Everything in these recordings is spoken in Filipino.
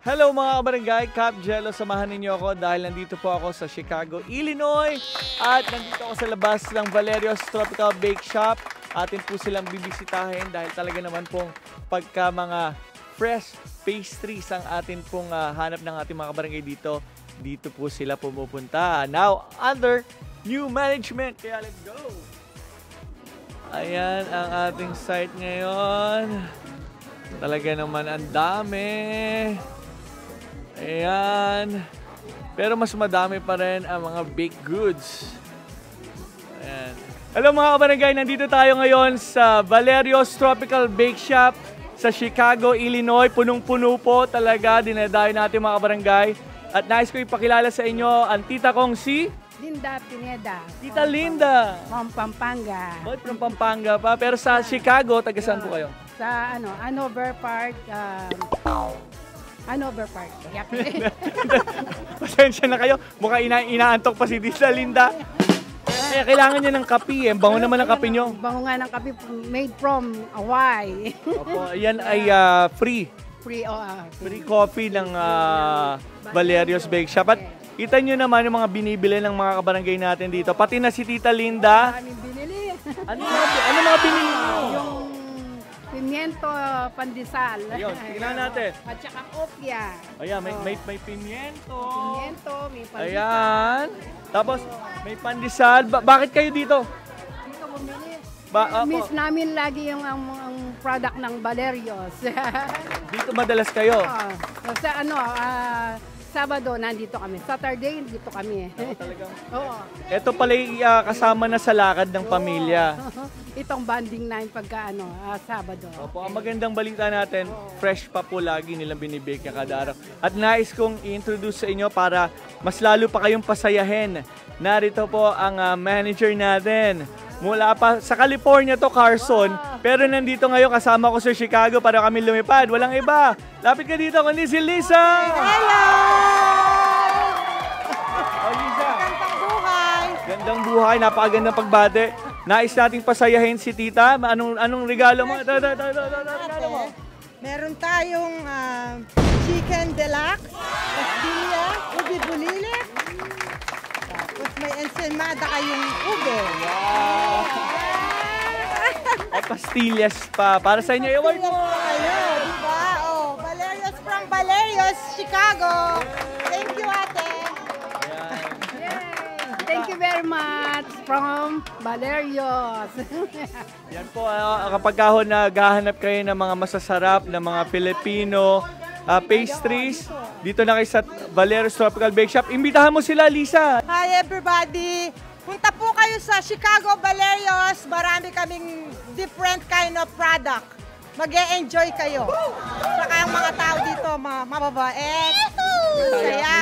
Hello mga kabarangay, Cap Jello, samahan ninyo ako dahil nandito po ako sa Chicago, Illinois at nandito ako sa labas ng Valerio's Tropical Bake Shop. Atin po silang bibisitahin dahil talaga naman pong pagka mga fresh pastries ang atin pong hanap ng ating mga kabarangay dito. Dito po sila pumupunta. Now, under new management, kaya let's go! Ayan ang ating site ngayon. Talaga naman ang dami. Ayan. Pero mas madami pa rin ang mga baked goods. Ayan. Hello mga kabarangay, nandito tayo ngayon sa Valerio's Tropical Bake Shop sa Chicago, Illinois. Punong-puno po talaga, dinadayo natin mga kabarangay. At nais ko ipakilala sa inyo ang tita kong si Linda Pineda. Tita Linda. From Pampanga. Oh, from Pampanga pa. Pero sa Chicago, taga saan po kayo? Sa Hanover Park. Hanover Park. Pasensya na kayo. Mukhang inaantok pa si Tita Linda. Kaya kailangan niya ng kape eh. Bango naman ang kape nyo. Bango nga ng kape made from Hawaii. Opo, yan ay free. Free coffee ng Valerio's Bake Shop. At kita nyo naman yung mga binibili ng mga kabarangay natin dito. Pati na si Tita Linda. Maraming binili. Ano mga binili nyo? Yung pimiento pandesal. Ayun, tingnan natin. At saka opia. Ayan, may pimiento. Pimiento, may pandesal. Ayan. Tapos, may pandesal. Bakit kayo dito? Dito bumili. Opo. Miss namin lagi yung ang product ng Valerio's. Dito madalas kayo? Sa Sabado nandito kami. Saturday dito kami. Talagang. Oo. Ito pala kasama na sa lakad ng pamilya. Itong banding namin pagka Sabado. Opo, ang magandang balita natin, fresh pa po lagi nilang binibake niya kada araw. At nais kong i-introduce sa inyo para mas lalo pa kayong pasayahin. Narito po ang manager natin. Mula pa sa California to, Carson. Pero nandito ngayon kasama ko sa Chicago para kami lumipad. Walang iba. Lapit ka dito, kundi si Lisa! Hello! Oh, Lisa. Gandang buhay! Gandang buhay, napakagandang pagbate. Nais nating pasayahin si Tita. Anong regalo mo? Regalo mo. Meron tayong chicken deluxe, pastilla, ubi bulilit, tapos may ensaymada kayong ube. Wow! At pastillas pa. Para sa inyo, award mo! Ayun, diba? Oh, Valerio's from Valerio's, Chicago. Thank you, ate. Thank you very much from Valerio's. Yan po, kapag naghahanap kayo ng mga masasarap na mga Filipino pastries, dito na kayo sa Valerio's Tropical Bake Shop. Imbitahan mo sila, Lisa. Hi, everybody. Punta po kayo sa Chicago Valerio's. Marami kaming different kind of product. Mag-e-enjoy kayo. Saka ang mga tao dito, mga mababait.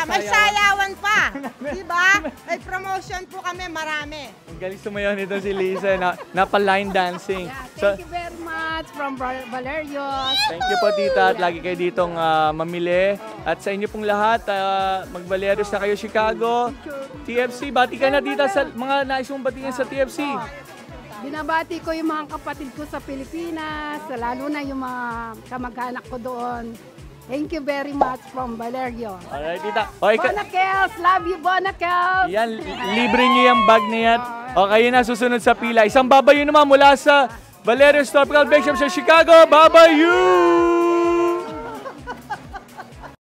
May sayawan pa. Diba? May promotion po kami, marami. Ang galing sumayaw nito si Lisa, napa-line dancing. Thank you very much from Valerio's. Thank you po, Tita, at lagi kayo ditong mamili. At sa inyo pong lahat, mag-Valerio's na kayo, Chicago. TFC, bati ka na, Tita, sa mga nais mong batiin sa TFC. Binabati ko yung mga kapatid ko sa Pilipinas, lalo na yung mga kamag-anak ko doon. Thank you very much from Valerio. Alright, Tita. Okay, Bonacels! Love you, Bonacels! yan, libre niyo yung bag na yan. O, kayo na susunod sa pila. Isang babayo naman mula sa Valerio's Tropical Bake Shop sa Chicago. Babayu!